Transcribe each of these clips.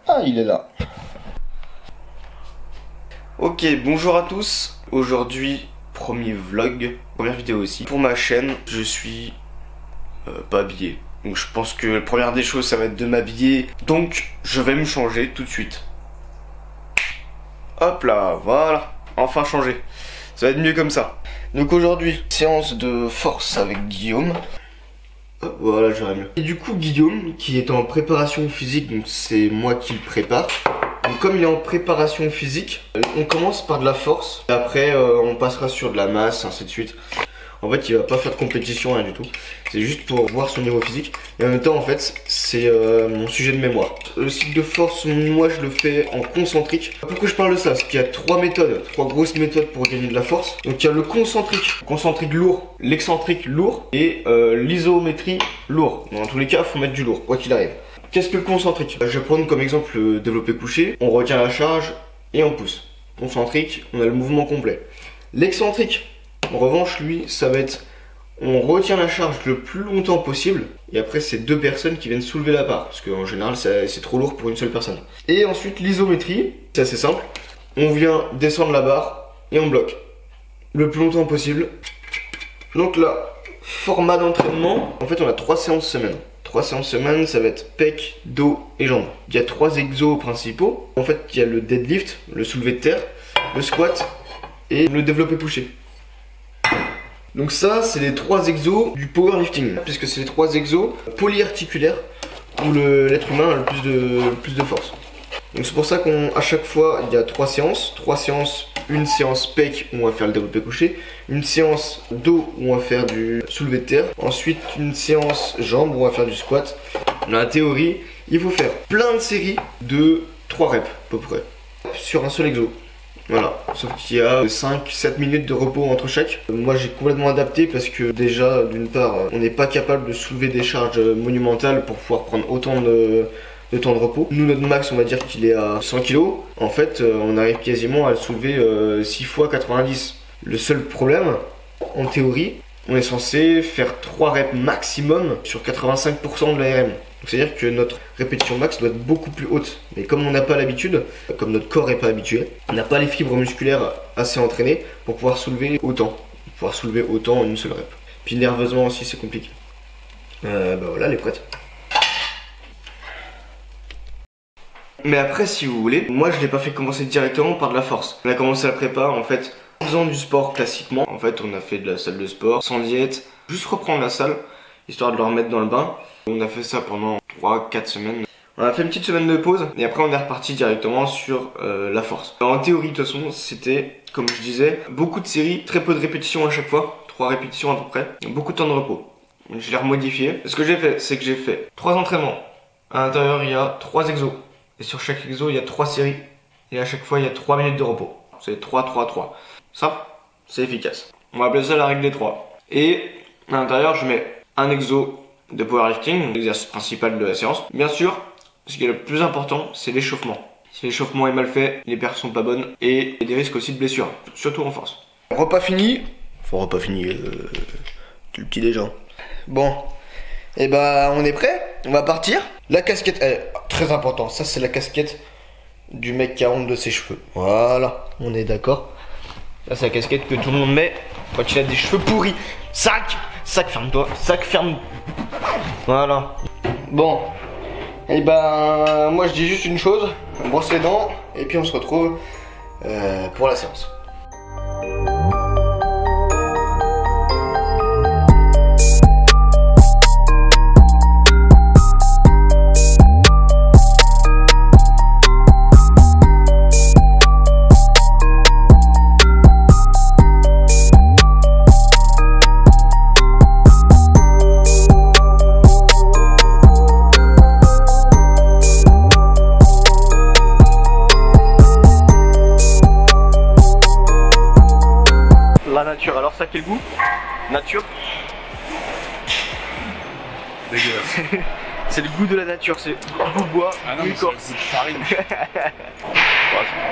Ah, il est là. Ok, bonjour à tous. Aujourd'hui, premier vlog, première vidéo aussi. Pour ma chaîne, je suis pas habillé. Donc je pense que la première des choses, ça va être de m'habiller. Donc je vais me changer tout de suite. Hop là, voilà. Enfin changé. Ça va être mieux comme ça. Donc aujourd'hui, séance de force avec Guillaume. Hop, voilà, j'aurais mieux. Et du coup, Guillaume, qui est en préparation physique, donc c'est moi qui le prépare. Donc comme il est en préparation physique, on commence par de la force. Et après, on passera sur de la masse, ainsi de suite. En fait, il va pas faire de compétition, rien du tout. C'est juste pour voir son niveau physique. Et en même temps, en fait, c'est mon sujet de mémoire. Le cycle de force, moi, je le fais en concentrique. Pourquoi je parle de ça? Parce qu'il y a trois grosses méthodes pour gagner de la force. Donc il y a le concentrique lourd, l'excentrique lourd et l'isométrie lourd. Dans tous les cas, il faut mettre du lourd, quoi qu'il arrive. Qu'est-ce que le concentrique? Je vais prendre comme exemple le développé couché. On retient la charge et on pousse. Concentrique, on a le mouvement complet. L'excentrique, en revanche, lui, ça va être, on retient la charge le plus longtemps possible, et après c'est deux personnes qui viennent soulever la barre, parce qu'en général c'est trop lourd pour une seule personne. Et ensuite l'isométrie, c'est assez simple, on vient descendre la barre et on bloque le plus longtemps possible. Donc là, format d'entraînement, en fait on a 3 séances semaine. 3 séances semaine, ça va être pec, dos et jambes. Il y a 3 exos principaux. En fait, il y a le deadlift, le soulevé de terre, le squat et le développé couché. Donc ça, c'est les 3 exos du powerlifting, puisque c'est les 3 exos polyarticulaires où l'être humain a le plus de force. Donc c'est pour ça qu'à chaque fois, il y a 3 séances. 3 séances, une séance pec où on va faire le développé couché, une séance dos où on va faire du soulevé de terre, ensuite une séance jambes où on va faire du squat. Dans la théorie, il faut faire plein de séries de 3 reps à peu près, sur un seul exo. Voilà, sauf qu'il y a 5-7 minutes de repos entre chaque. Moi j'ai complètement adapté parce que déjà d'une part on n'est pas capable de soulever des charges monumentales pour pouvoir prendre autant de temps de repos. Nous notre max on va dire qu'il est à 100 kg. En fait on arrive quasiment à le soulever 6 fois 90. Le seul problème, en théorie, on est censé faire 3 reps maximum sur 85% de l'ARM. C'est à dire que notre répétition max doit être beaucoup plus haute. Mais comme on n'a pas l'habitude, comme notre corps n'est pas habitué, on n'a pas les fibres musculaires assez entraînées pour pouvoir soulever autant. En une seule rep. Puis nerveusement aussi c'est compliqué. Bah voilà, elle est prête. Mais après si vous voulez, moi je l'ai pas fait commencer directement par de la force. On a commencé la prépa en fait en faisant du sport classiquement. En fait on a fait de la salle de sport, sans diète, juste reprendre la salle, histoire de le remettre dans le bain. On a fait ça pendant 3-4 semaines. On a fait une petite semaine de pause et après on est reparti directement sur la force. Alors, en théorie de toute façon c'était, comme je disais, beaucoup de séries, très peu de répétitions à chaque fois, 3 répétitions à peu près, beaucoup de temps de repos. Je l'ai remodifié. Ce que j'ai fait, c'est que j'ai fait 3 entraînements. À l'intérieur il y a 3 exos. Et sur chaque exo il y a 3 séries. Et à chaque fois il y a 3 minutes de repos. C'est 3-3-3. Ça, c'est efficace. On va appeler ça la règle des 3. Et à l'intérieur je mets un exo de powerlifting, l'exercice principal de la séance. Bien sûr, ce qui est le plus important, c'est l'échauffement. Si l'échauffement est mal fait, les perfs sont pas bonnes et il y a des risques aussi de blessure, surtout en force. Repas fini. Enfin, repas fini, le petit déjà. Bon, et bah on est prêt. On va partir. La casquette, très important. Ça c'est la casquette du mec qui a honte de ses cheveux. Voilà, on est d'accord. Là c'est la casquette que tout le monde met quand il a des cheveux pourris. Sac, ferme-toi. Sac, ferme. Voilà. Bon. Et ben moi je dis juste une chose. On brosse les dents et puis on se retrouve pour la séance. Alors ça quel goût? Nature. Dégueulasse. C'est le goût de la nature, c'est goût bois, goût corps. C'est de farine.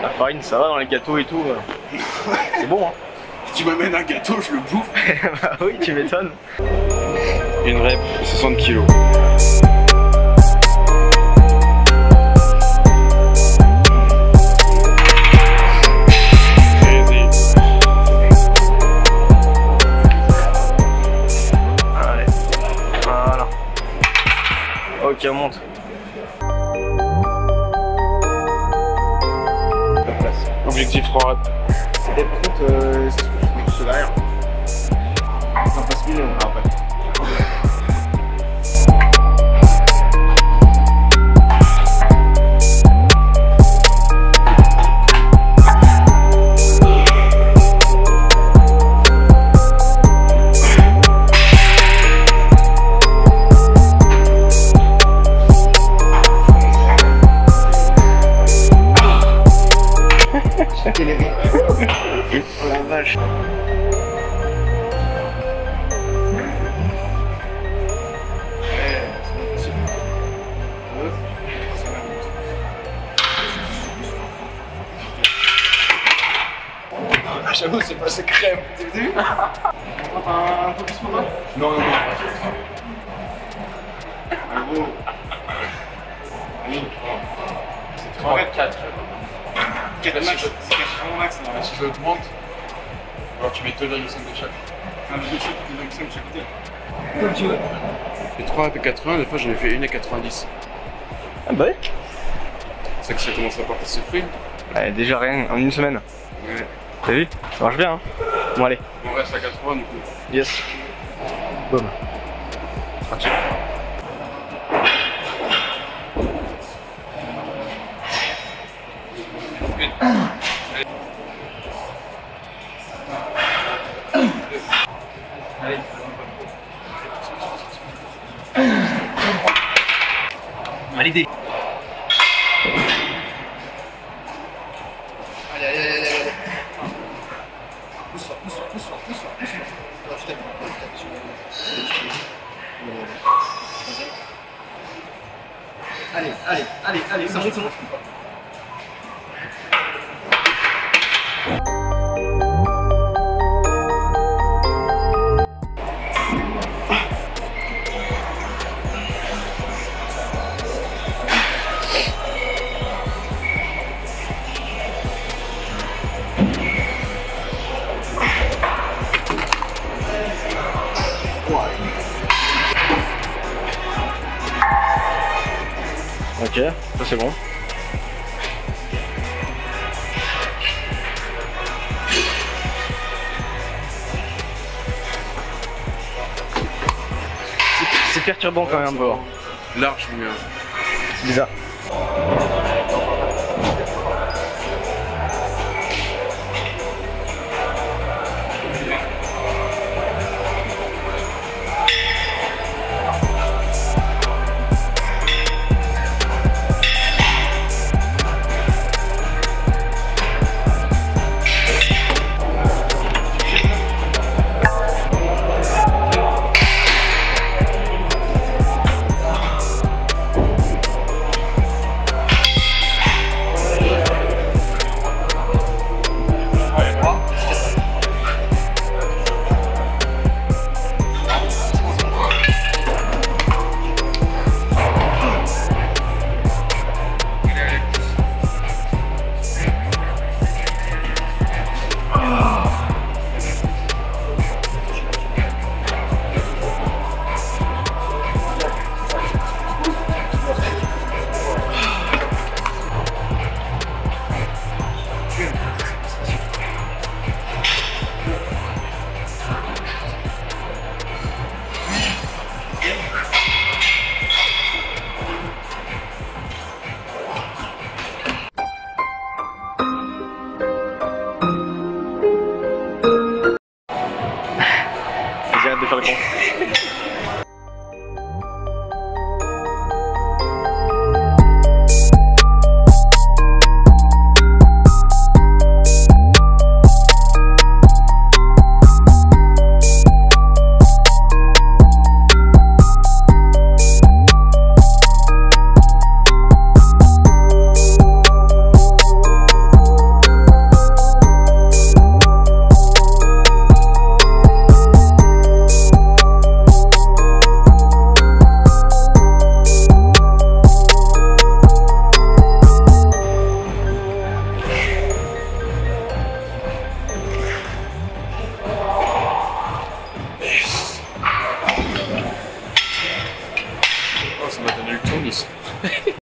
La farine ça va dans les gâteaux et tout. C'est bon hein. Si tu m'amènes un gâteau, je le bouffe. Bah oui, tu m'étonnes. Une rep, 60 kg. Objectif 3 reps. Et par contre, c'est derrière. Ça passe mignon après. Oh la vache. J'avoue, c'est pas assez crème. T'as vu? Un peu plus pour toi? Non, non, non. Bravo. C'est 3 reps 4. 4 max. C'est vraiment max. Si tu augmentes, alors tu mets 2,5 de chaque. Un peu de chaque côté. Comme tu veux. Les 3 reps et 80, des fois j'en ai fait 1 à 90. Ah bah ouais. C'est que ça commence à porter ses fruits. Ouais, déjà rien en une semaine. Ouais. T'as vu? Ça marche bien hein. Bon allez. On reste à 80 du coup. Yes. Boum. Parti. Validé. Allez, allez, allez, allez. Pousse-toi, pousse-toi, pousse-toi, pousse-toi, pousse-toi. Non, je t'aime. Allez, allez, allez, allez, ça monte, ça monte. Ok, ça c'est bon. C'est perturbant quand même, voir. Large, mais C'est bizarre. J'arrête de faire le con. ça m'a donné le tournis.